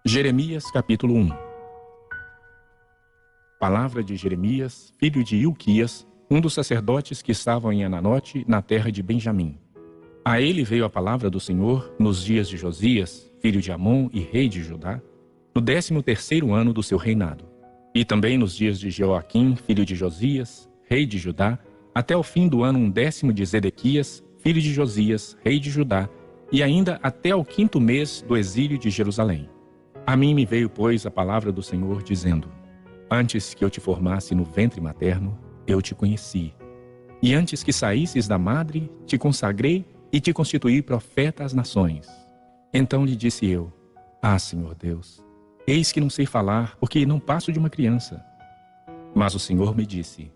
Jeremias capítulo 1. Palavra de Jeremias, filho de Ilquias, um dos sacerdotes que estavam em Ananote, na terra de Benjamim. A ele veio a palavra do Senhor nos dias de Josias, filho de Amon e rei de Judá, no 13º ano do seu reinado, e também nos dias de Joaquim, filho de Josias, rei de Judá, até o fim do ano 10º de Zedequias, filho de Josias, rei de Judá, e ainda até o 5º mês do exílio de Jerusalém. A mim me veio, pois, a palavra do Senhor, dizendo: Antes que eu te formasse no ventre materno, eu te conheci. E antes que saísses da madre, te consagrei e te constituí profeta às nações. Então lhe disse eu: Ah, Senhor Deus, eis que não sei falar, porque não passo de uma criança. Mas o Senhor me disse: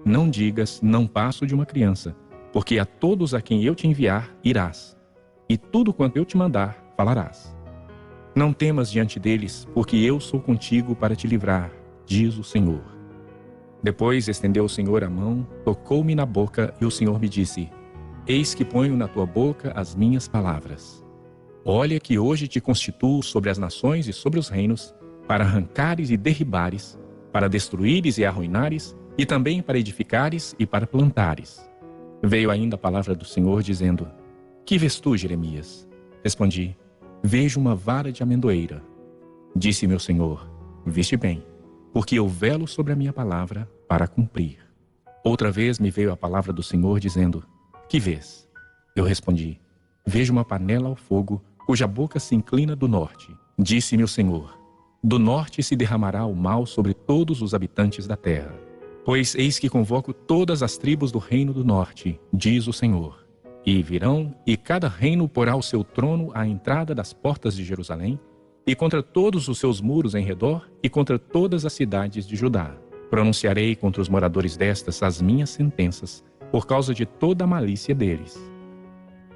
Não digas, não passo de uma criança, porque a todos a quem eu te enviar irás, e tudo quanto eu te mandar falarás. Não temas diante deles, porque eu sou contigo para te livrar, diz o Senhor. Depois estendeu o Senhor a mão, tocou-me na boca, e o Senhor me disse: Eis que ponho na tua boca as minhas palavras. Olha que hoje te constituo sobre as nações e sobre os reinos, para arrancares e derribares, para destruíres e arruinares, e também para edificares e para plantares. Veio ainda a palavra do Senhor, dizendo: Que vês tu, Jeremias? Respondi: Vejo uma vara de amendoeira. Disse meu Senhor: Viste bem, porque eu velo sobre a minha palavra para cumprir. Outra vez me veio a palavra do Senhor, dizendo: Que vês? Eu respondi: Vejo uma panela ao fogo, cuja boca se inclina do norte. Disse meu Senhor: Do norte se derramará o mal sobre todos os habitantes da terra. Pois eis que convoco todas as tribos do reino do norte, diz o Senhor. E virão, e cada reino porá o seu trono à entrada das portas de Jerusalém, e contra todos os seus muros em redor, e contra todas as cidades de Judá. Pronunciarei contra os moradores destas as minhas sentenças, por causa de toda a malícia deles.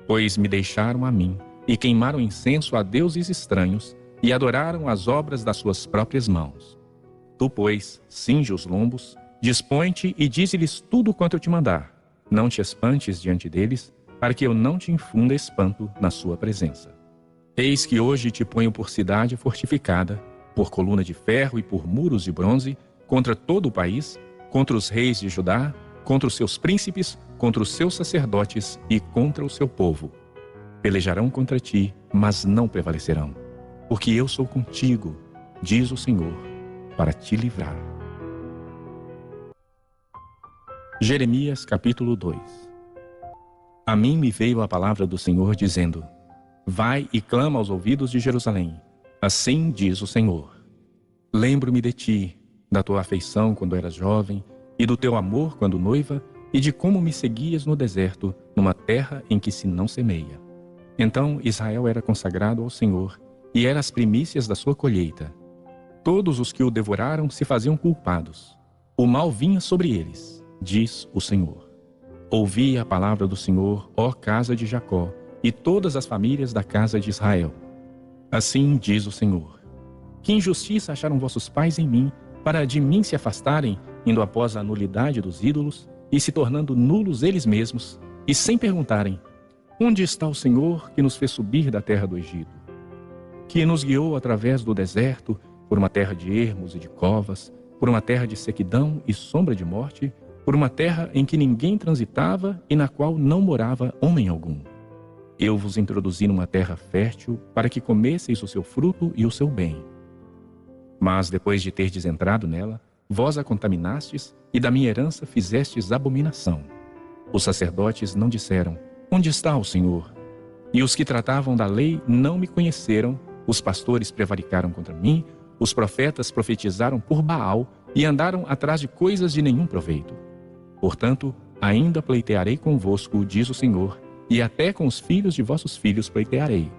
Pois me deixaram a mim, e queimaram incenso a deuses estranhos, e adoraram as obras das suas próprias mãos. Tu, pois, cinge os lombos, dispõe-te e dize-lhes tudo quanto eu te mandar. Não te espantes diante deles, para que eu não te infunda espanto na sua presença. Eis que hoje te ponho por cidade fortificada, por coluna de ferro e por muros de bronze, contra todo o país, contra os reis de Judá, contra os seus príncipes, contra os seus sacerdotes e contra o seu povo. Pelejarão contra ti, mas não prevalecerão, porque eu sou contigo, diz o Senhor, para te livrar. Jeremias capítulo 2. A mim me veio a palavra do Senhor, dizendo: Vai e clama aos ouvidos de Jerusalém. Assim diz o Senhor: Lembro-me de ti, da tua afeição quando eras jovem, e do teu amor quando noiva, e de como me seguias no deserto, numa terra em que se não semeia. Então Israel era consagrado ao Senhor, e era as primícias da sua colheita. Todos os que o devoraram se faziam culpados. O mal vinha sobre eles, diz o Senhor. Ouvi a palavra do Senhor, ó casa de Jacó, e todas as famílias da casa de Israel. Assim diz o Senhor: Que injustiça acharam vossos pais em mim, para de mim se afastarem, indo após a nulidade dos ídolos, e se tornando nulos eles mesmos, e sem perguntarem: Onde está o Senhor que nos fez subir da terra do Egito? Que nos guiou através do deserto, por uma terra de ermos e de covas, por uma terra de sequidão e sombra de morte, por uma terra em que ninguém transitava e na qual não morava homem algum. Eu vos introduzi numa terra fértil, para que comesseis o seu fruto e o seu bem. Mas depois de terdes entrado nela, vós a contaminastes, e da minha herança fizestes abominação. Os sacerdotes não disseram: Onde está o Senhor? E os que tratavam da lei não me conheceram, os pastores prevaricaram contra mim, os profetas profetizaram por Baal, e andaram atrás de coisas de nenhum proveito. Portanto, ainda pleitearei convosco, diz o Senhor, e até com os filhos de vossos filhos pleitearei.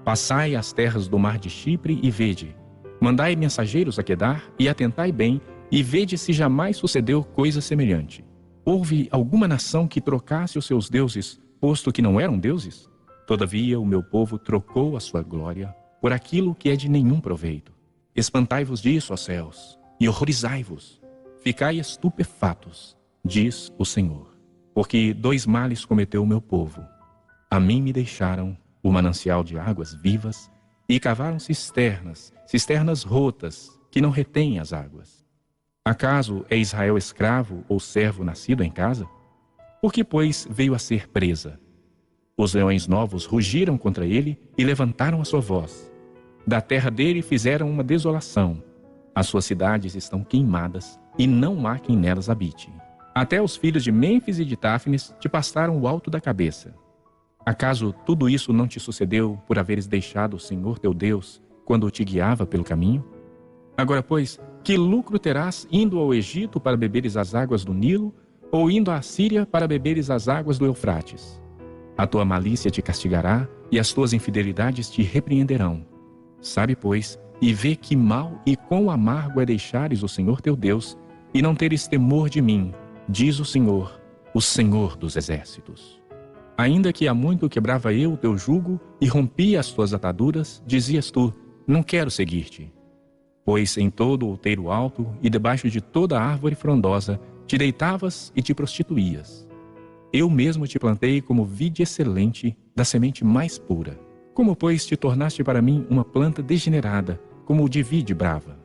Passai as terras do mar de Chipre e vede. Mandai mensageiros a Quedar e atentai bem, e vede se jamais sucedeu coisa semelhante. Houve alguma nação que trocasse os seus deuses, posto que não eram deuses? Todavia o meu povo trocou a sua glória por aquilo que é de nenhum proveito. Espantai-vos disso, ó céus, e horrorizai-vos. Ficai estupefatos, diz o Senhor. Porque 2 males cometeu o meu povo. A mim me deixaram o manancial de águas vivas, e cavaram cisternas, cisternas rotas, que não retêm as águas. Acaso é Israel escravo ou servo nascido em casa? Por que, pois, veio a ser presa? Os leões novos rugiram contra ele e levantaram a sua voz. Da terra dele fizeram uma desolação. As suas cidades estão queimadas e não há quem nelas habite. Até os filhos de Mênfis e de Táfnis te passaram o alto da cabeça. Acaso tudo isso não te sucedeu por haveres deixado o Senhor teu Deus quando te guiava pelo caminho? Agora, pois, que lucro terás indo ao Egito para beberes as águas do Nilo, ou indo à Síria para beberes as águas do Eufrates? A tua malícia te castigará e as tuas infidelidades te repreenderão. Sabe, pois, e vê que mal e quão amargo é deixares o Senhor teu Deus e não teres temor de mim, diz o Senhor dos exércitos. Ainda que há muito quebrava eu o teu jugo e rompia as tuas ataduras, dizias tu, não quero seguir-te. Pois em todo o outeiro alto e debaixo de toda árvore frondosa te deitavas e te prostituías. Eu mesmo te plantei como vide excelente, da semente mais pura. Como, pois, te tornaste para mim uma planta degenerada, como o de vide brava?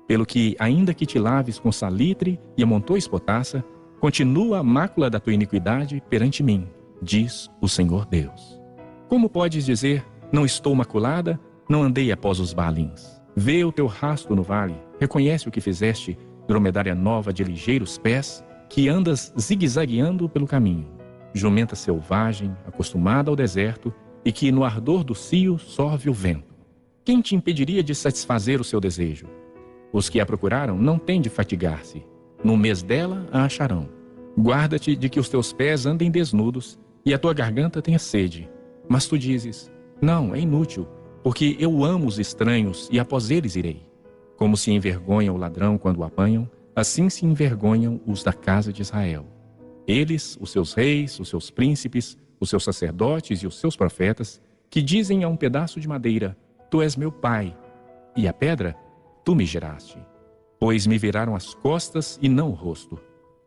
Pelo que, ainda que te laves com salitre e amontoes potassa, continua a mácula da tua iniquidade perante mim, diz o Senhor Deus. Como podes dizer, não estou maculada, não andei após os Baalins? Vê o teu rastro no vale, reconhece o que fizeste, dromedária nova de ligeiros pés, que andas zigue-zagueando pelo caminho, jumenta selvagem, acostumada ao deserto, e que no ardor do cio sorve o vento. Quem te impediria de satisfazer o seu desejo? Os que a procuraram não têm de fatigar-se. No mês dela a acharão. Guarda-te de que os teus pés andem desnudos e a tua garganta tenha sede. Mas tu dizes, não, é inútil, porque eu amo os estranhos e após eles irei. Como se envergonha o ladrão quando o apanham, assim se envergonham os da casa de Israel. Eles, os seus reis, os seus príncipes, os seus sacerdotes e os seus profetas, que dizem a um pedaço de madeira, tu és meu pai, e a pedra, tu me geraste. Pois me viraram as costas e não o rosto.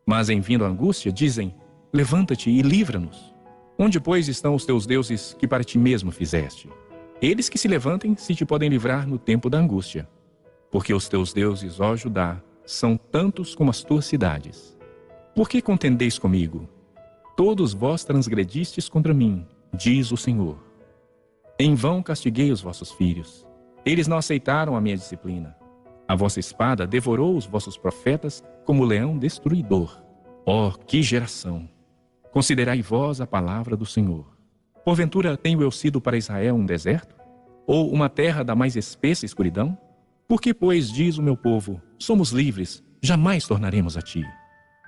Mas em vindo a angústia, dizem, levanta-te e livra-nos. Onde, pois, estão os teus deuses que para ti mesmo fizeste? Eles que se levantem se te podem livrar no tempo da angústia. Porque os teus deuses, ó Judá, são tantos como as tuas cidades. Por que contendeis comigo? Todos vós transgredistes contra mim, diz o Senhor. Em vão castiguei os vossos filhos. Eles não aceitaram a minha disciplina. A vossa espada devorou os vossos profetas como leão destruidor. Oh, que geração! Considerai vós a palavra do Senhor. Porventura tenho eu sido para Israel um deserto? Ou uma terra da mais espessa escuridão? Por que, pois, diz o meu povo, somos livres, jamais tornaremos a ti?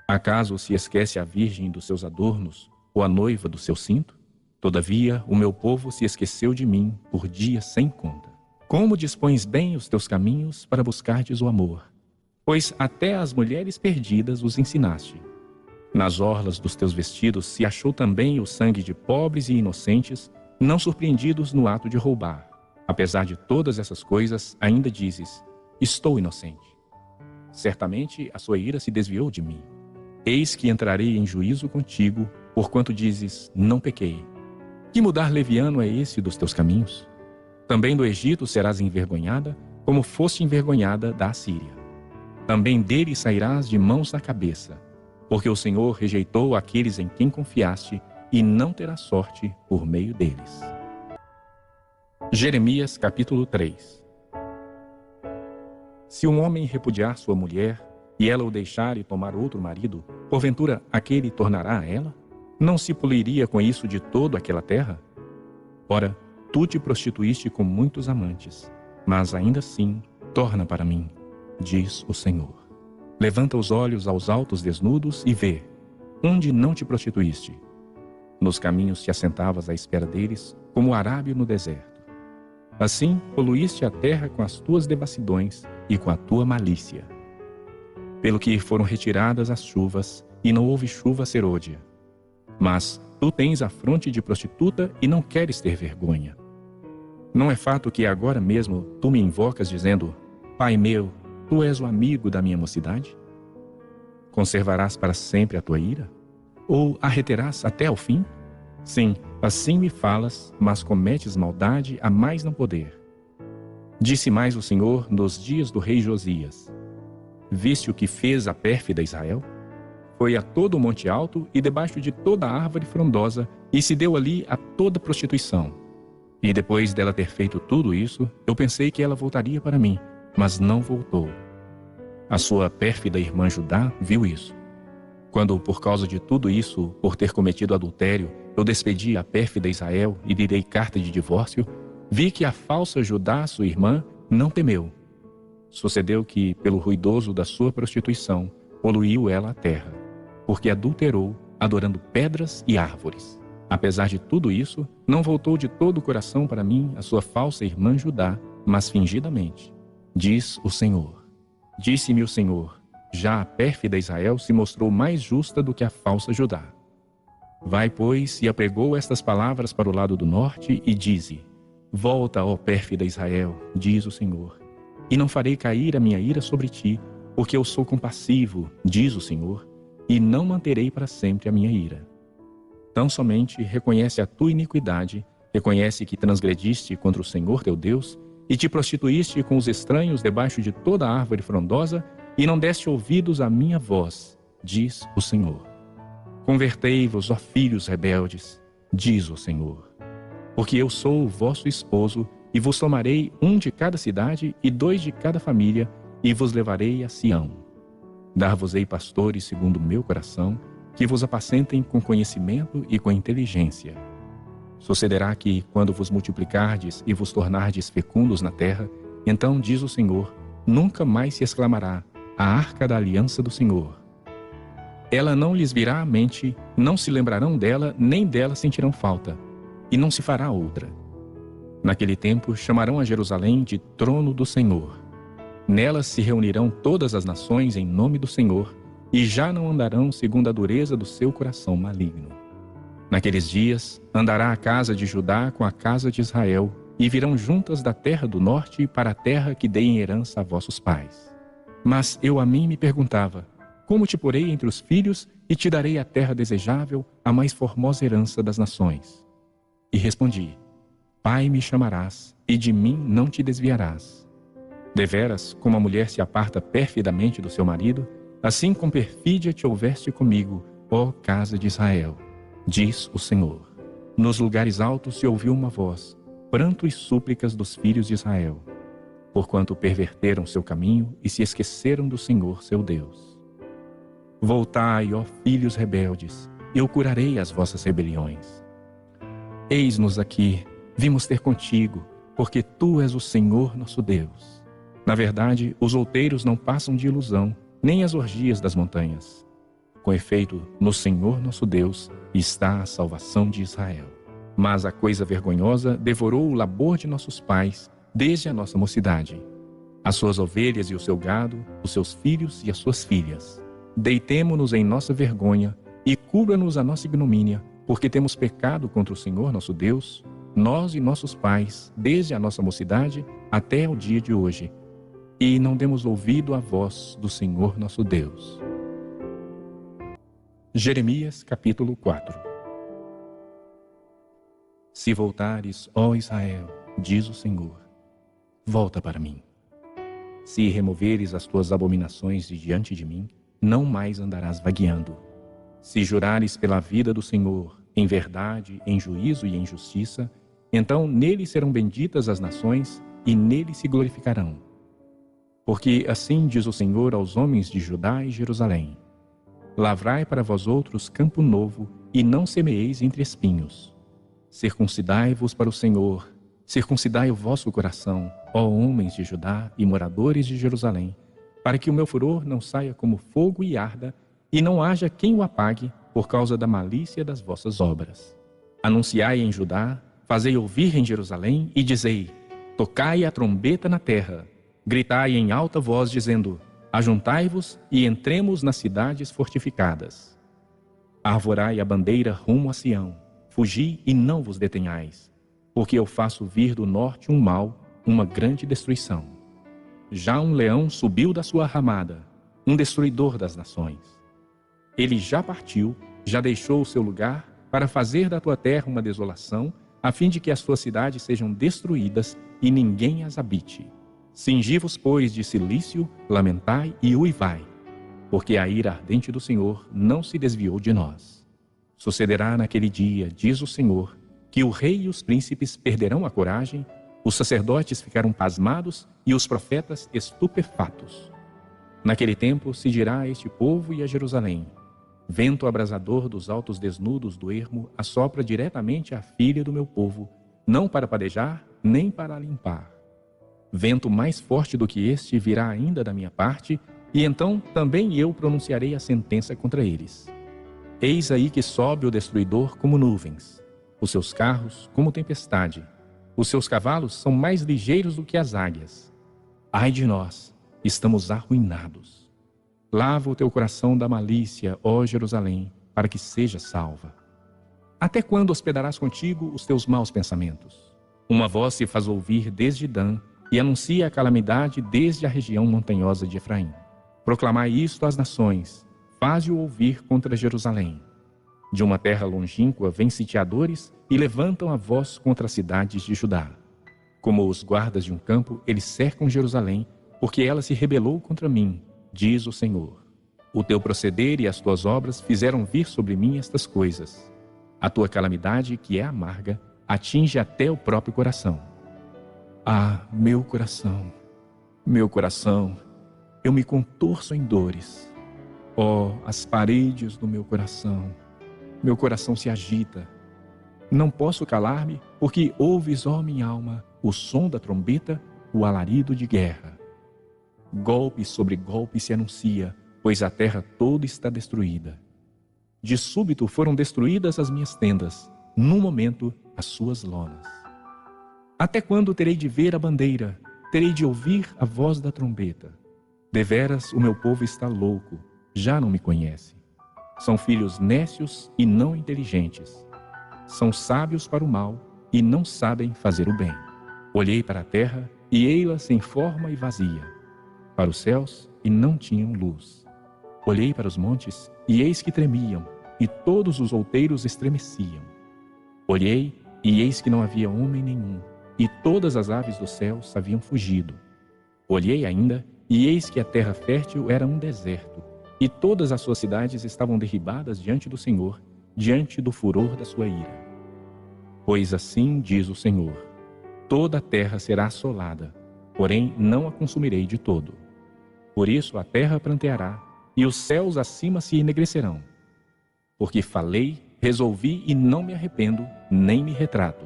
Acaso se esquece a virgem dos seus adornos, ou a noiva do seu cinto? Todavia, o meu povo se esqueceu de mim por dias sem conta. Como dispões bem os teus caminhos para buscardes o amor? Pois até as mulheres perdidas os ensinaste. Nas orlas dos teus vestidos se achou também o sangue de pobres e inocentes, não surpreendidos no ato de roubar. Apesar de todas essas coisas, ainda dizes, estou inocente. Certamente a sua ira se desviou de mim. Eis que entrarei em juízo contigo, porquanto dizes, não pequei. Que mudar leviano é esse dos teus caminhos? Também do Egito serás envergonhada, como foste envergonhada da Assíria. Também dele sairás de mãos da cabeça, porque o Senhor rejeitou aqueles em quem confiaste, e não terás sorte por meio deles. Jeremias capítulo 3. Se um homem repudiar sua mulher, e ela o deixar e tomar outro marido, porventura aquele tornará a ela? Não se poluiria com isso de todo aquela terra? Ora, tu te prostituíste com muitos amantes, mas ainda assim torna para mim, diz o Senhor. Levanta os olhos aos altos desnudos e vê, onde não te prostituíste. Nos caminhos te assentavas à espera deles, como o arábio no deserto. Assim poluíste a terra com as tuas devassidões e com a tua malícia. Pelo que foram retiradas as chuvas, e não houve chuva serôdia. Mas tu tens a fronte de prostituta e não queres ter vergonha. Não é fato que agora mesmo tu me invocas dizendo, Pai meu, tu és o amigo da minha mocidade? Conservarás para sempre a tua ira? Ou a reterás até ao fim? Sim, assim me falas, mas cometes maldade a mais não poder. Disse mais o Senhor nos dias do rei Josias: Viste o que fez a pérfida Israel? Foi a todo o monte alto e debaixo de toda a árvore frondosa, e se deu ali a toda prostituição. E depois dela ter feito tudo isso, eu pensei que ela voltaria para mim, mas não voltou. A sua pérfida irmã Judá viu isso. Quando, por causa de tudo isso, por ter cometido adultério, eu despedi a pérfida Israel e lhe dei carta de divórcio, vi que a falsa Judá, sua irmã, não temeu. Sucedeu que, pelo ruidoso da sua prostituição, poluiu ela a terra, porque adulterou, adorando pedras e árvores. Apesar de tudo isso, não voltou de todo o coração para mim a sua falsa irmã Judá, mas fingidamente. Diz o Senhor. Disse-me o Senhor: já a pérfida Israel se mostrou mais justa do que a falsa Judá. Vai, pois, e apregou estas palavras para o lado do norte, e dize: Volta, ó pérfida Israel, diz o Senhor, e não farei cair a minha ira sobre ti, porque eu sou compassivo, diz o Senhor, e não manterei para sempre a minha ira. Tão somente reconhece a tua iniquidade, reconhece que transgrediste contra o Senhor teu Deus, e te prostituíste com os estranhos debaixo de toda a árvore frondosa, e não deste ouvidos à minha voz, diz o Senhor. Convertei-vos, ó filhos rebeldes, diz o Senhor, porque eu sou o vosso esposo, e vos tomarei 1 de cada cidade e 2 de cada família, e vos levarei a Sião. Dar-vos-ei pastores segundo o meu coração, que vos apacentem com conhecimento e com inteligência. Sucederá que, quando vos multiplicardes e vos tornardes fecundos na terra, então, diz o Senhor, nunca mais se exclamará: a arca da aliança do Senhor. Ela não lhes virá à mente, não se lembrarão dela, nem dela sentirão falta, e não se fará outra. Naquele tempo chamarão a Jerusalém de trono do Senhor. Nela se reunirão todas as nações em nome do Senhor, e já não andarão segundo a dureza do seu coração maligno. Naqueles dias andará a casa de Judá com a casa de Israel, e virão juntas da terra do norte para a terra que dei em herança a vossos pais. Mas eu a mim me perguntava: como te porei entre os filhos e te darei a terra desejável, a mais formosa herança das nações? E respondi: Pai me chamarás, e de mim não te desviarás. Deveras, como a mulher se aparta perfidamente do seu marido, assim com perfídia te houveste comigo, ó casa de Israel, diz o Senhor. Nos lugares altos se ouviu uma voz, pranto e súplicas dos filhos de Israel, porquanto perverteram seu caminho e se esqueceram do Senhor seu Deus. Voltai, ó filhos rebeldes, eu curarei as vossas rebeliões. Eis-nos aqui, vimos ter contigo, porque tu és o Senhor nosso Deus. Na verdade, os outeiros não passam de ilusão, nem as orgias das montanhas. Com efeito, no Senhor nosso Deus está a salvação de Israel. Mas a coisa vergonhosa devorou o labor de nossos pais desde a nossa mocidade. As suas ovelhas e o seu gado, os seus filhos e as suas filhas. Deitemo-nos em nossa vergonha e cubra-nos a nossa ignomínia, porque temos pecado contra o Senhor nosso Deus, nós e nossos pais, desde a nossa mocidade até o dia de hoje, e não demos ouvido à voz do Senhor nosso Deus. Jeremias capítulo 4. Se voltares, ó Israel, diz o Senhor, volta para mim. Se removeres as tuas abominações de diante de mim, não mais andarás vagueando. Se jurares pela vida do Senhor, em verdade, em juízo e em justiça, então nele serão benditas as nações e nele se glorificarão. Porque assim diz o Senhor aos homens de Judá e Jerusalém: Lavrai para vós outros campo novo, e não semeeis entre espinhos. Circuncidai-vos para o Senhor, circuncidai o vosso coração, ó homens de Judá e moradores de Jerusalém, para que o meu furor não saia como fogo e arda, e não haja quem o apague por causa da malícia das vossas obras. Anunciai em Judá, fazei ouvir em Jerusalém, e dizei: tocai a trombeta na terra, gritai em alta voz, dizendo: ajuntai-vos e entremos nas cidades fortificadas. Arvorai a bandeira rumo a Sião, fugi e não vos detenhais, porque eu faço vir do norte um mal, uma grande destruição. Já um leão subiu da sua ramada, um destruidor das nações. Ele já partiu, já deixou o seu lugar, para fazer da tua terra uma desolação, a fim de que as tuas cidades sejam destruídas e ninguém as habite. Cingi-vos, pois, de cilício, lamentai e uivai, porque a ira ardente do Senhor não se desviou de nós. Sucederá naquele dia, diz o Senhor, que o rei e os príncipes perderão a coragem, os sacerdotes ficarão pasmados e os profetas estupefatos. Naquele tempo se dirá a este povo e a Jerusalém: vento abrasador dos altos desnudos do ermo assopra diretamente à filha do meu povo, não para padejar, nem para limpar. Vento mais forte do que este virá ainda da minha parte, e então também eu pronunciarei a sentença contra eles. Eis aí que sobe o destruidor como nuvens, os seus carros como tempestade, os seus cavalos são mais ligeiros do que as águias. Ai de nós, estamos arruinados. Lava o teu coração da malícia, ó Jerusalém, para que seja salva. Até quando hospedarás contigo os teus maus pensamentos? Uma voz se faz ouvir desde Dan e anuncia a calamidade desde a região montanhosa de Efraim. Proclamai isto às nações, faze-o ouvir contra Jerusalém. De uma terra longínqua vêm sitiadores e levantam a voz contra as cidades de Judá. Como os guardas de um campo, eles cercam Jerusalém, porque ela se rebelou contra mim, diz o Senhor. O teu proceder e as tuas obras fizeram vir sobre mim estas coisas. A tua calamidade, que é amarga, atinge até o próprio coração. Ah, meu coração, eu me contorço em dores. Oh, as paredes do meu coração se agita. Não posso calar-me, porque ouves, ó minha alma, o som da trombeta, o alarido de guerra. Golpe sobre golpe se anuncia, pois a terra toda está destruída. De súbito foram destruídas as minhas tendas, num momento as suas lonas. Até quando terei de ver a bandeira? Terei de ouvir a voz da trombeta. Deveras o meu povo está louco, já não me conhece. São filhos nécios e não inteligentes. São sábios para o mal e não sabem fazer o bem. Olhei para a terra e ei-la sem forma e vazia. Para os céus e não tinham luz. Olhei para os montes e eis que tremiam, e todos os outeiros estremeciam. Olhei e eis que não havia homem nenhum, e todas as aves dos céus haviam fugido. Olhei ainda e eis que a terra fértil era um deserto, e todas as suas cidades estavam derribadas diante do Senhor, diante do furor da sua ira. Pois assim diz o Senhor: toda a terra será assolada, porém não a consumirei de todo. Por isso a terra pranteará, e os céus acima se enegrecerão. Porque falei, resolvi e não me arrependo, nem me retrato.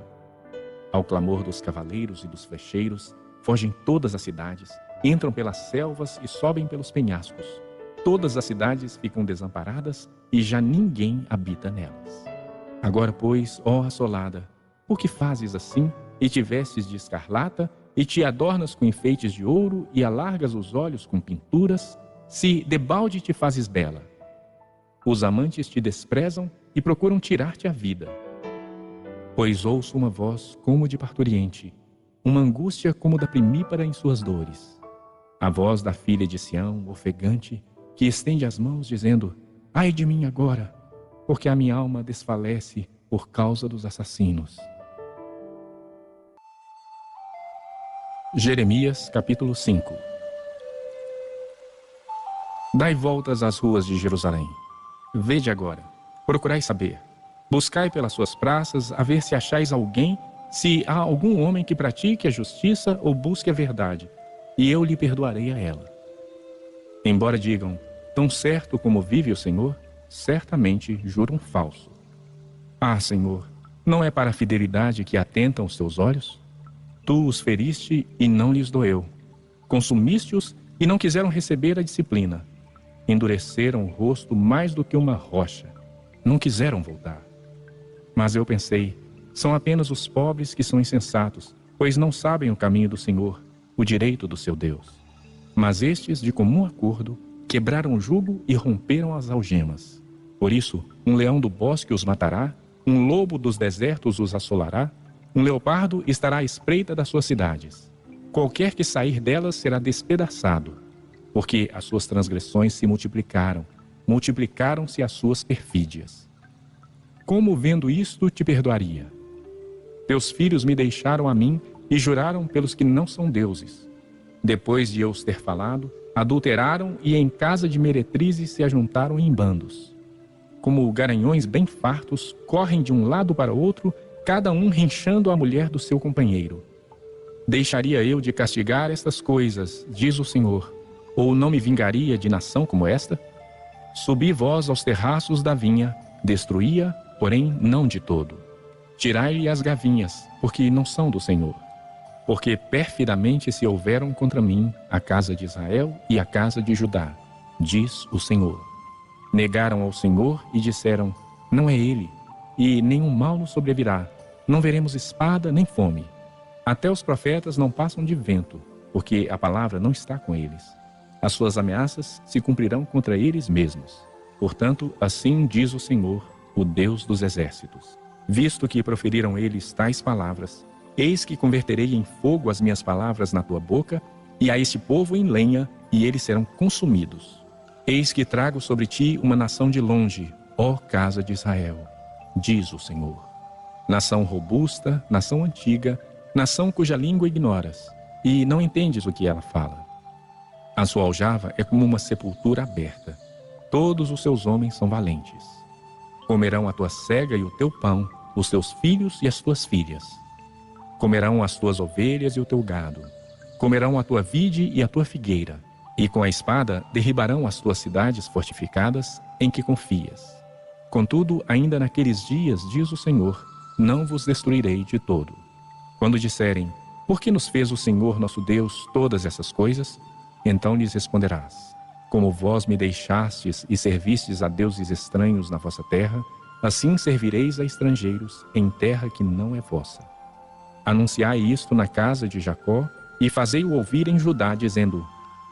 Ao clamor dos cavaleiros e dos flecheiros, fogem todas as cidades, entram pelas selvas e sobem pelos penhascos. Todas as cidades ficam desamparadas e já ninguém habita nelas. Agora, pois, ó assolada, por que fazes assim, e te vestes de escarlata, e te adornas com enfeites de ouro, e alargas os olhos com pinturas, se debalde te fazes bela? Os amantes te desprezam e procuram tirar-te a vida. Pois ouço uma voz como de parturiente, uma angústia como da primípara em suas dores. A voz da filha de Sião, ofegante, que estende as mãos dizendo: ai de mim agora, porque a minha alma desfalece por causa dos assassinos. Jeremias capítulo 5. Dai voltas às ruas de Jerusalém. Vede agora, procurai saber. Buscai pelas suas praças, a ver se achais alguém, se há algum homem que pratique a justiça ou busque a verdade, e eu lhe perdoarei a ela. Embora digam: tão certo como vive o Senhor, certamente juram falso. Ah, Senhor, não é para a fidelidade que atentam os teus olhos? Tu os feriste e não lhes doeu. Consumiste-os e não quiseram receber a disciplina. Endureceram o rosto mais do que uma rocha. Não quiseram voltar. Mas eu pensei: são apenas os pobres que são insensatos, pois não sabem o caminho do Senhor, o direito do seu Deus. Mas estes, de comum acordo, quebraram o jugo e romperam as algemas. Por isso, um leão do bosque os matará, um lobo dos desertos os assolará, um leopardo estará à espreita das suas cidades. Qualquer que sair delas será despedaçado, porque as suas transgressões se multiplicaram, multiplicaram-se as suas perfídias. Como vendo isto te perdoaria? Teus filhos me deixaram a mim e juraram pelos que não são deuses. Depois de eu os ter falado, adulteraram e em casa de meretrizes se ajuntaram em bandos. Como garanhões bem fartos, correm de um lado para outro, cada um rinchando a mulher do seu companheiro. Deixaria eu de castigar estas coisas, diz o Senhor, ou não me vingaria de nação como esta? Subi vós aos terraços da vinha, destruí-a, porém não de todo. Tirai-lhe as gavinhas, porque não são do Senhor. Porque perfidamente se houveram contra mim a casa de Israel e a casa de Judá, diz o Senhor. Negaram ao Senhor e disseram, não é ele, e nenhum mal nos sobrevirá, não veremos espada nem fome. Até os profetas não passam de vento, porque a palavra não está com eles. As suas ameaças se cumprirão contra eles mesmos. Portanto, assim diz o Senhor, o Deus dos exércitos. Visto que proferiram eles tais palavras, eis que converterei em fogo as minhas palavras na tua boca, e a este povo em lenha, e eles serão consumidos. Eis que trago sobre ti uma nação de longe, ó casa de Israel, diz o Senhor. Nação robusta, nação antiga, nação cuja língua ignoras, e não entendes o que ela fala. A sua aljava é como uma sepultura aberta. Todos os seus homens são valentes. Comerão a tua cega e o teu pão, os teus filhos e as tuas filhas. Comerão as tuas ovelhas e o teu gado. Comerão a tua vide e a tua figueira. E com a espada derribarão as tuas cidades fortificadas em que confias. Contudo, ainda naqueles dias, diz o Senhor, não vos destruirei de todo. Quando disserem, por que nos fez o Senhor nosso Deus todas essas coisas? Então lhes responderás, como vós me deixastes e servistes a deuses estranhos na vossa terra, assim servireis a estrangeiros em terra que não é vossa. Anunciai isto na casa de Jacó e fazei-o ouvir em Judá, dizendo,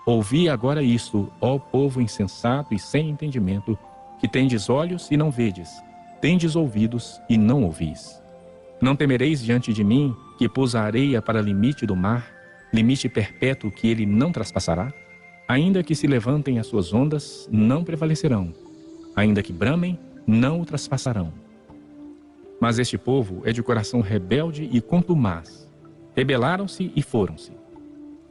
ouvi agora isto, ó povo insensato e sem entendimento, que tendes olhos e não vedes, tendes ouvidos e não ouvis. Não temereis diante de mim, que pus a areia para limite do mar, limite perpétuo que ele não traspassará? Ainda que se levantem as suas ondas, não prevalecerão. Ainda que bramem, não o traspassarão. Mas este povo é de coração rebelde e contumaz. Rebelaram-se e foram-se.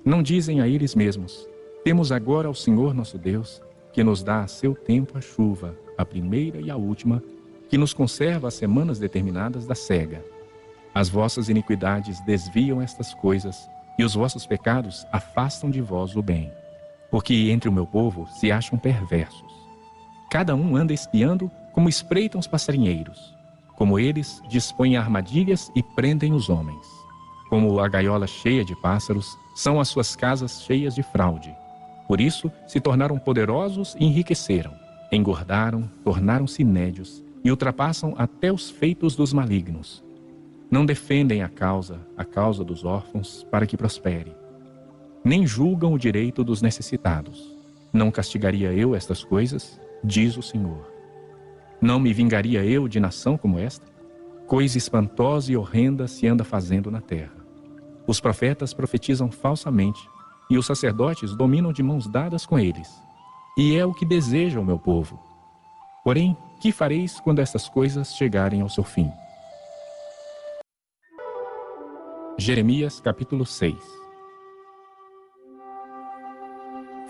Não dizem a eles mesmos, temos agora ao Senhor nosso Deus, que nos dá a seu tempo a chuva, a primeira e a última, que nos conserva as semanas determinadas da cega. As vossas iniquidades desviam estas coisas, e os vossos pecados afastam de vós o bem. Porque entre o meu povo se acham perversos. Cada um anda espiando como espreitam os passarinheiros. Como eles dispõem armadilhas e prendem os homens. Como a gaiola cheia de pássaros, são as suas casas cheias de fraude. Por isso se tornaram poderosos e enriqueceram. Engordaram, tornaram-se nédios e ultrapassam até os feitos dos malignos. Não defendem a causa dos órfãos, para que prospere. Nem julgam o direito dos necessitados. Não castigaria eu estas coisas? Diz o Senhor. Não me vingaria eu de nação como esta? Coisa espantosa e horrenda se anda fazendo na terra. Os profetas profetizam falsamente, e os sacerdotes dominam de mãos dadas com eles. E é o que deseja o meu povo. Porém, que fareis quando estas coisas chegarem ao seu fim? Jeremias capítulo 6.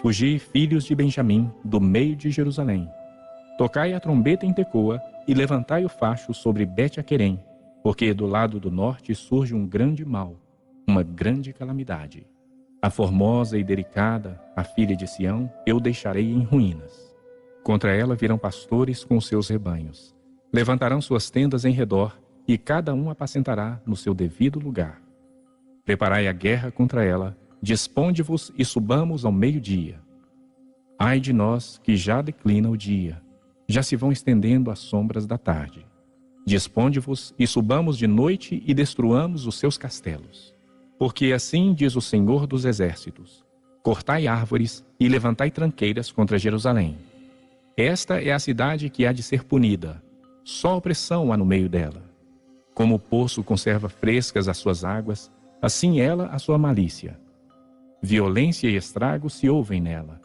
Fugi, filhos de Benjamim, do meio de Jerusalém. Tocai a trombeta em Tecoa e levantai o facho sobre Bet-Aquerem, porque do lado do norte surge um grande mal, uma grande calamidade. A formosa e delicada, a filha de Sião, eu deixarei em ruínas. Contra ela virão pastores com os seus rebanhos. Levantarão suas tendas em redor, e cada um apacentará no seu devido lugar. Preparai a guerra contra ela, disponde-vos e subamos ao meio-dia. Ai de nós que já declina o dia, já se vão estendendo as sombras da tarde. Disponde-vos e subamos de noite e destruamos os seus castelos. Porque assim diz o Senhor dos Exércitos, cortai árvores e levantai tranqueiras contra Jerusalém. Esta é a cidade que há de ser punida, só opressão há no meio dela. Como o poço conserva frescas as suas águas, assim ela a sua malícia. Violência e estrago se ouvem nela.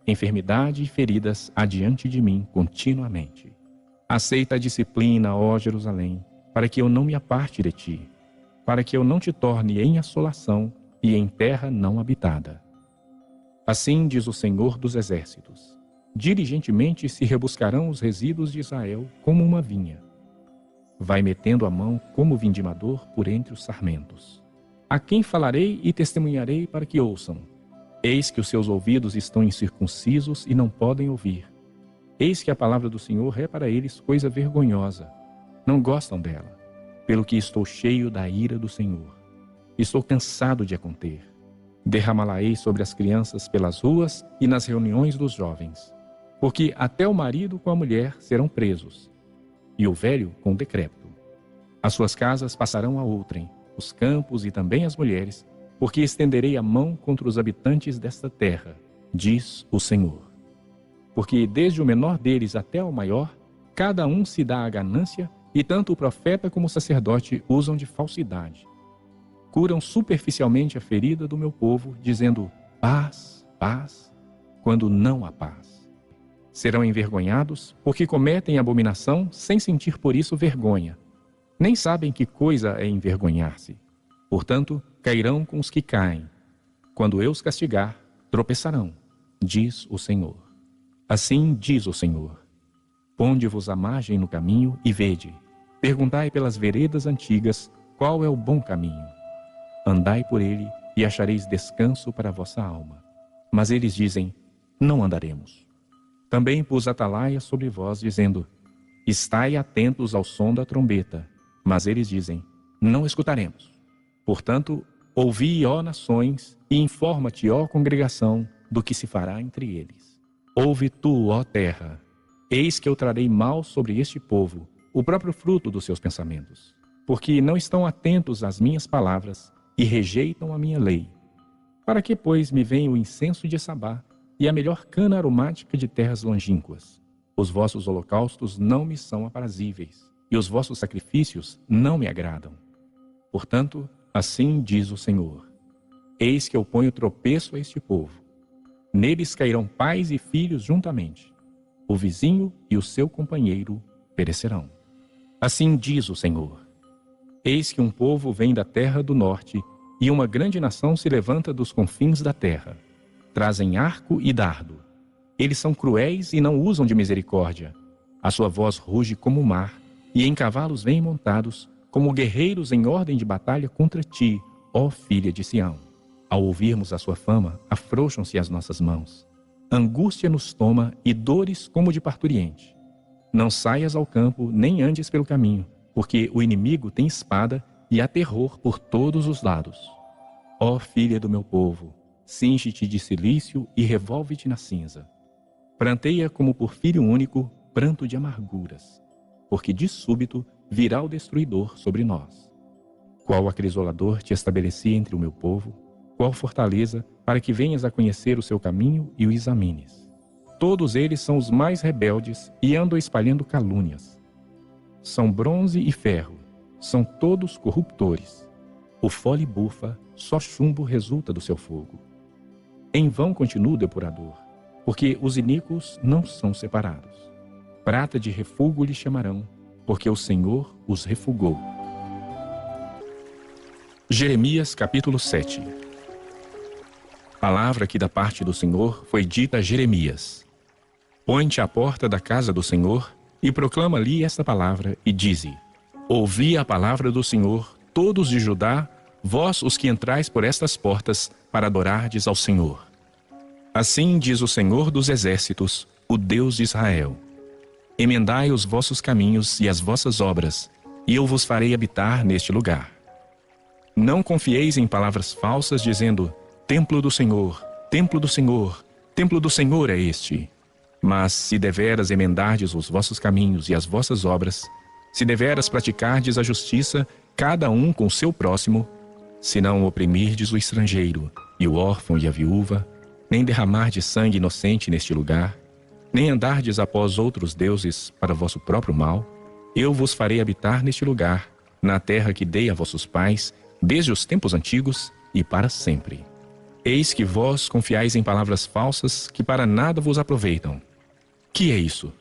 Enfermidade e feridas adiante de mim continuamente. Aceita a disciplina, ó Jerusalém, para que eu não me aparte de ti. para que eu não te torne em assolação e em terra não habitada. Assim diz o Senhor dos Exércitos: diligentemente se rebuscarão os resíduos de Israel como uma vinha. Vai metendo a mão como vindimador por entre os sarmentos. A quem falarei e testemunharei para que ouçam? Eis que os seus ouvidos estão incircuncisos e não podem ouvir. Eis que a palavra do Senhor é para eles coisa vergonhosa. Não gostam dela, pelo que estou cheio da ira do Senhor. Estou cansado de a conter. Derramá-la-ei sobre as crianças pelas ruas e nas reuniões dos jovens. Porque até o marido com a mulher serão presos, e o velho com o decrépito. As suas casas passarão a outrem, os campos e também as mulheres, porque estenderei a mão contra os habitantes desta terra, diz o Senhor. Porque desde o menor deles até o maior, cada um se dá a ganância, e tanto o profeta como o sacerdote usam de falsidade. Curam superficialmente a ferida do meu povo, dizendo paz, paz, quando não há paz. Serão envergonhados, porque cometem abominação sem sentir por isso vergonha. Nem sabem que coisa é envergonhar-se. Portanto, cairão com os que caem. Quando eu os castigar, tropeçarão, diz o Senhor. Assim diz o Senhor: ponde-vos à margem no caminho e vede. Perguntai pelas veredas antigas qual é o bom caminho. Andai por ele e achareis descanso para a vossa alma. Mas eles dizem: não andaremos. Também pus atalaia sobre vós, dizendo: estai atentos ao som da trombeta. Mas eles dizem: não escutaremos. Portanto, ouvi, ó nações, e informa-te, ó congregação, do que se fará entre eles. Ouve tu, ó terra, eis que eu trarei mal sobre este povo, o próprio fruto dos seus pensamentos, porque não estão atentos às minhas palavras e rejeitam a minha lei. Para que, pois, me vem o incenso de Sabá e a melhor cana aromática de terras longínquas? Os vossos holocaustos não me são aprazíveis, e os vossos sacrifícios não me agradam. Portanto, assim diz o Senhor: eis que eu ponho tropeço a este povo. Neles cairão pais e filhos juntamente. O vizinho e o seu companheiro perecerão. Assim diz o Senhor: eis que um povo vem da terra do norte, e uma grande nação se levanta dos confins da terra. Trazem arco e dardo. Eles são cruéis e não usam de misericórdia. A sua voz ruge como o mar, e em cavalos vêm montados, como guerreiros em ordem de batalha contra ti, ó filha de Sião. Ao ouvirmos a sua fama, afrouxam-se as nossas mãos. Angústia nos toma e dores como de parturiente. Não saias ao campo, nem andes pelo caminho, porque o inimigo tem espada e há terror por todos os lados. Ó filha do meu povo, cinge-te de cilício e revolve-te na cinza. Pranteia como por filho único, pranto de amarguras, porque de súbito virá o destruidor sobre nós. Qual acrisolador te estabeleci entre o meu povo? Qual fortaleza, para que venhas a conhecer o seu caminho e o examines? Todos eles são os mais rebeldes e andam espalhando calúnias. São bronze e ferro, são todos corruptores. O fole bufa, só chumbo resulta do seu fogo. Em vão continua o depurador, porque os iníquos não são separados. Prata de refúgio lhe chamarão, porque o Senhor os refugou. Jeremias capítulo 7. Palavra que da parte do Senhor foi dita a Jeremias: põe-te à porta da casa do Senhor e proclama ali esta palavra e dize: ouvi a palavra do Senhor, todos de Judá, vós os que entrais por estas portas para adorardes ao Senhor. Assim diz o Senhor dos Exércitos, o Deus de Israel: emendai os vossos caminhos e as vossas obras, e eu vos farei habitar neste lugar. Não confieis em palavras falsas, dizendo: templo do Senhor, templo do Senhor, templo do Senhor é este. Mas se deveras emendardes os vossos caminhos e as vossas obras, se deveras praticardes a justiça, cada um com o seu próximo, se não oprimirdes o estrangeiro, e o órfão e a viúva, nem derramardes sangue inocente neste lugar, nem andardes após outros deuses para vosso próprio mal, eu vos farei habitar neste lugar, na terra que dei a vossos pais, desde os tempos antigos e para sempre. Eis que vós confiais em palavras falsas que para nada vos aproveitam. Que é isso?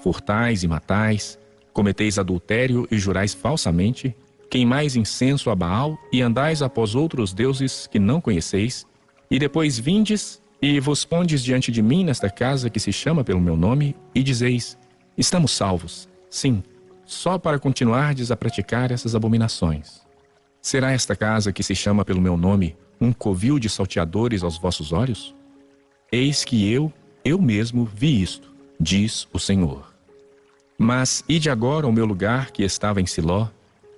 Furtais e matais, cometeis adultério e jurais falsamente, queimais incenso a Baal e andais após outros deuses que não conheceis, e depois vindes e vos pondes diante de mim nesta casa que se chama pelo meu nome, e dizeis: estamos salvos. Sim, só para continuardes a praticar essas abominações. Será esta casa que se chama pelo meu nome um covil de salteadores aos vossos olhos? Eis que eu mesmo vi isto, diz o Senhor. Mas ide agora ao meu lugar que estava em Siló,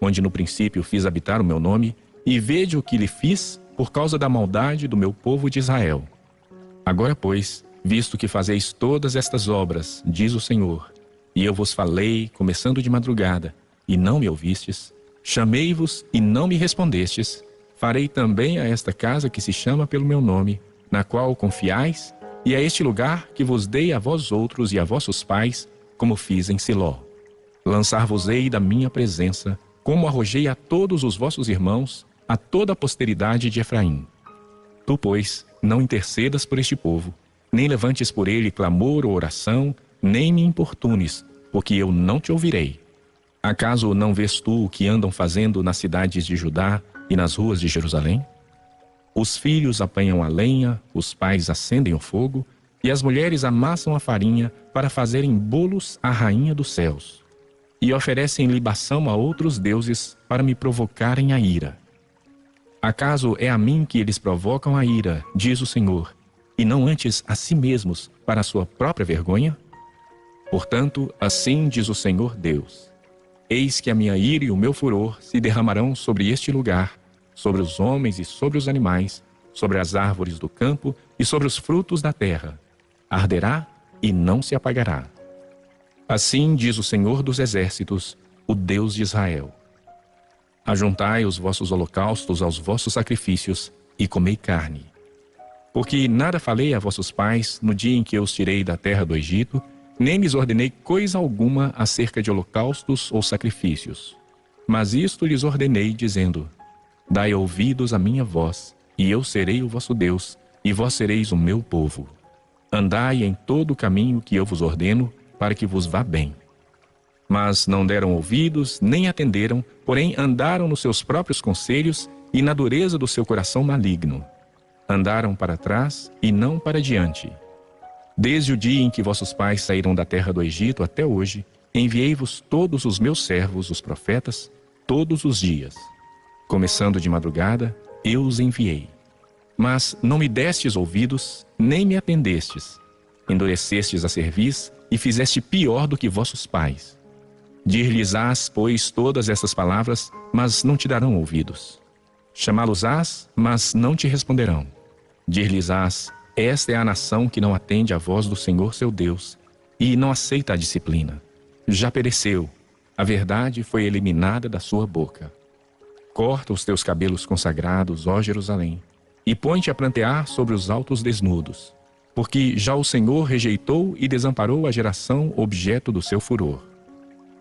onde no princípio fiz habitar o meu nome, e vede o que lhe fiz por causa da maldade do meu povo de Israel. Agora, pois, visto que fazeis todas estas obras, diz o Senhor, e eu vos falei, começando de madrugada, e não me ouvistes, chamei-vos e não me respondestes, farei também a esta casa que se chama pelo meu nome, na qual confiais, e a este lugar que vos dei a vós outros e a vossos pais, como fiz em Siló. Lançar-vos-ei da minha presença, como arrojei a todos os vossos irmãos, a toda a posteridade de Efraim. Tu, pois, não intercedas por este povo, nem levantes por ele clamor ou oração, nem me importunes, porque eu não te ouvirei. Acaso não vês tu o que andam fazendo nas cidades de Judá e nas ruas de Jerusalém? Os filhos apanham a lenha, os pais acendem o fogo, e as mulheres amassam a farinha para fazerem bolos à rainha dos céus. E oferecem libação a outros deuses para me provocarem a ira. Acaso é a mim que eles provocam a ira, diz o Senhor, e não antes a si mesmos para a sua própria vergonha? Portanto, assim diz o Senhor Deus: eis que a minha ira e o meu furor se derramarão sobre este lugar, sobre os homens e sobre os animais, sobre as árvores do campo e sobre os frutos da terra. Arderá e não se apagará. Assim diz o Senhor dos Exércitos, o Deus de Israel: ajuntai os vossos holocaustos aos vossos sacrifícios e comei carne. Porque nada falei a vossos pais no dia em que eu os tirei da terra do Egito, nem lhes ordenei coisa alguma acerca de holocaustos ou sacrifícios. Mas isto lhes ordenei, dizendo: dai ouvidos à minha voz, e eu serei o vosso Deus, e vós sereis o meu povo. Andai em todo o caminho que eu vos ordeno, para que vos vá bem. Mas não deram ouvidos, nem atenderam, porém andaram nos seus próprios conselhos e na dureza do seu coração maligno. Andaram para trás e não para diante. Desde o dia em que vossos pais saíram da terra do Egito até hoje, enviei-vos todos os meus servos, os profetas, todos os dias. Começando de madrugada, eu os enviei. Mas não me destes ouvidos, nem me atendestes. Endurecestes a cerviz e fizeste pior do que vossos pais. Dir-lhes-ás, pois, todas essas palavras, mas não te darão ouvidos. Chamá-los-ás, mas não te responderão. Dir-lhes-ás: esta é a nação que não atende à voz do Senhor seu Deus, e não aceita a disciplina. Já pereceu, a verdade foi eliminada da sua boca. Corta os teus cabelos consagrados, ó Jerusalém, e põe-te a prantear sobre os altos desnudos, porque já o Senhor rejeitou e desamparou a geração objeto do seu furor.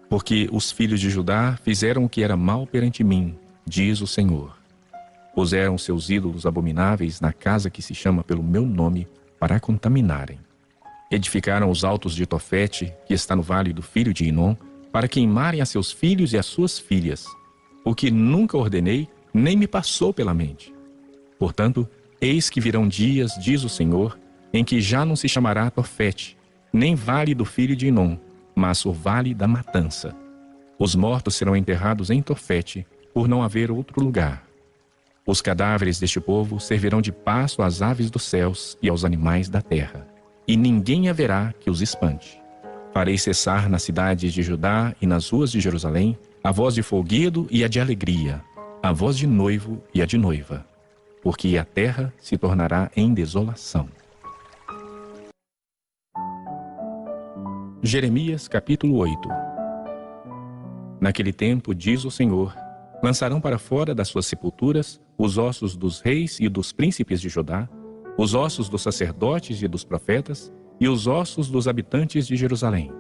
Porque os filhos de Judá fizeram o que era mal perante mim, diz o Senhor. Puseram seus ídolos abomináveis na casa que se chama pelo meu nome para a contaminarem. Edificaram os altos de Tofete, que está no vale do filho de Inom, para queimarem a seus filhos e as suas filhas, o que nunca ordenei, nem me passou pela mente. Portanto, eis que virão dias, diz o Senhor, em que já não se chamará Tofete, nem vale do filho de Inom, mas o vale da matança. Os mortos serão enterrados em Tofete, por não haver outro lugar. Os cadáveres deste povo servirão de pasto às aves dos céus e aos animais da terra, e ninguém haverá que os espante. Farei cessar nas cidades de Judá e nas ruas de Jerusalém a voz de folguedo e a de alegria, a voz de noivo e a de noiva, porque a terra se tornará em desolação. Jeremias capítulo 8. Naquele tempo, diz o Senhor, lançarão para fora das suas sepulturas os ossos dos reis e dos príncipes de Judá, os ossos dos sacerdotes e dos profetas, e os ossos dos habitantes de Jerusalém.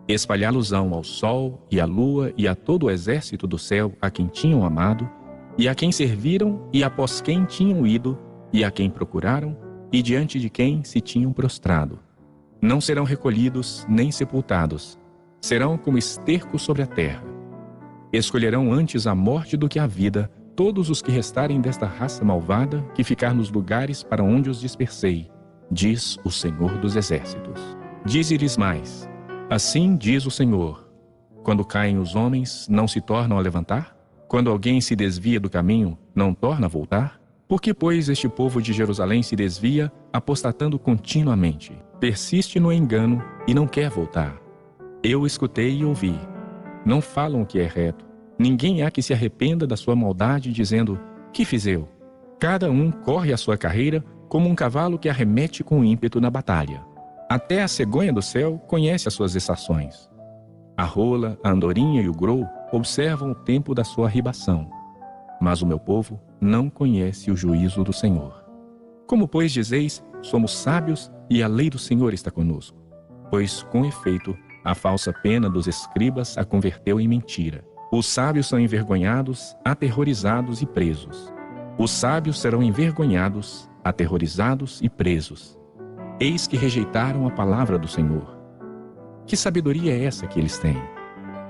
Espalhá-los-ão ao sol e à lua e a todo o exército do céu a quem tinham amado, e a quem serviram e após quem tinham ido, e a quem procuraram, e diante de quem se tinham prostrado. Não serão recolhidos nem sepultados, serão como esterco sobre a terra. Escolherão antes a morte do que a vida todos os que restarem desta raça malvada, que ficar nos lugares para onde os dispersei, diz o Senhor dos Exércitos. Dize-lhes mais: assim diz o Senhor: quando caem os homens, não se tornam a levantar? Quando alguém se desvia do caminho, não torna a voltar? Por que, pois, este povo de Jerusalém se desvia, apostatando continuamente? Persiste no engano e não quer voltar. Eu escutei e ouvi. Não falam o que é reto. Ninguém há que se arrependa da sua maldade, dizendo: que fiz eu? Cada um corre a sua carreira como um cavalo que arremete com ímpeto na batalha. Até a cegonha do céu conhece as suas estações. A rola, a andorinha e o grou observam o tempo da sua arribação. Mas o meu povo não conhece o juízo do Senhor. Como, pois, dizeis: somos sábios e a lei do Senhor está conosco? Pois, com efeito, a falsa pena dos escribas a converteu em mentira. Os sábios são envergonhados, aterrorizados e presos. Os sábios serão envergonhados, aterrorizados e presos. Eis que rejeitaram a palavra do Senhor. Que sabedoria é essa que eles têm?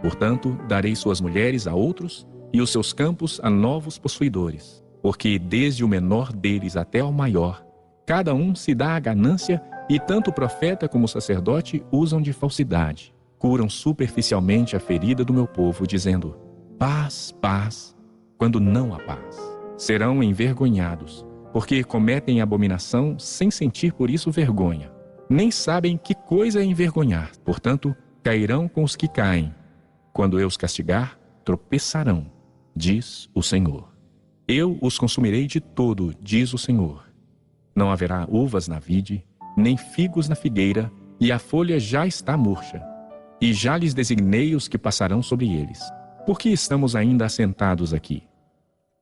Portanto, darei suas mulheres a outros e os seus campos a novos possuidores, porque desde o menor deles até ao maior, cada um se dá a ganância, e tanto o profeta como o sacerdote usam de falsidade. Curam superficialmente a ferida do meu povo, dizendo: paz, paz, quando não há paz. Serão envergonhados, porque cometem abominação sem sentir por isso vergonha. Nem sabem que coisa é envergonhar. Portanto, cairão com os que caem. Quando eu os castigar, tropeçarão, diz o Senhor. Eu os consumirei de todo, diz o Senhor. Não haverá uvas na vide, nem figos na figueira, e a folha já está murcha. E já lhes designei os que passarão sobre eles. Por que estamos ainda assentados aqui?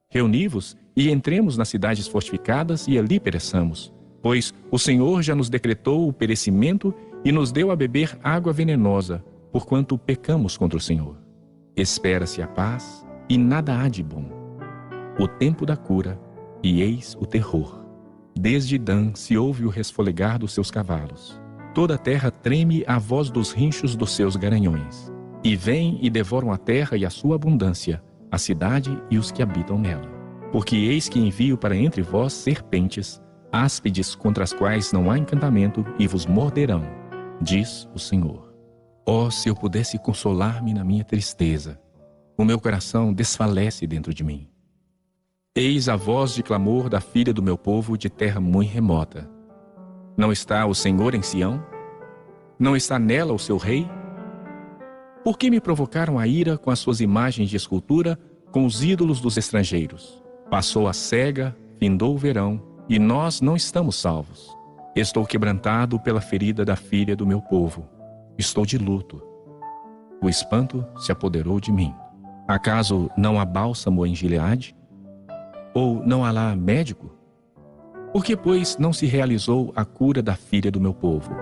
Reuni-vos e entremos nas cidades fortificadas e ali pereçamos, pois o Senhor já nos decretou o perecimento e nos deu a beber água venenosa, porquanto pecamos contra o Senhor. Espera-se a paz e nada há de bom. O tempo da cura, e eis o terror. Desde Dan se ouve o resfolegar dos seus cavalos. Toda a terra treme à voz dos rinchos dos seus garanhões. E vêm e devoram a terra e a sua abundância, a cidade e os que habitam nela. Porque eis que envio para entre vós serpentes, áspides contra as quais não há encantamento, e vos morderão, diz o Senhor. Oh, se eu pudesse consolar-me na minha tristeza! O meu coração desfalece dentro de mim. Eis a voz de clamor da filha do meu povo de terra muito remota. Não está o Senhor em Sião? Não está nela o seu rei? Por que me provocaram a ira com as suas imagens de escultura, com os ídolos dos estrangeiros? Passou a cega, findou o verão, e nós não estamos salvos. Estou quebrantado pela ferida da filha do meu povo. Estou de luto. O espanto se apoderou de mim. Acaso não há bálsamo em Gileade? Ou não há lá médico? Por que, pois, não se realizou a cura da filha do meu povo?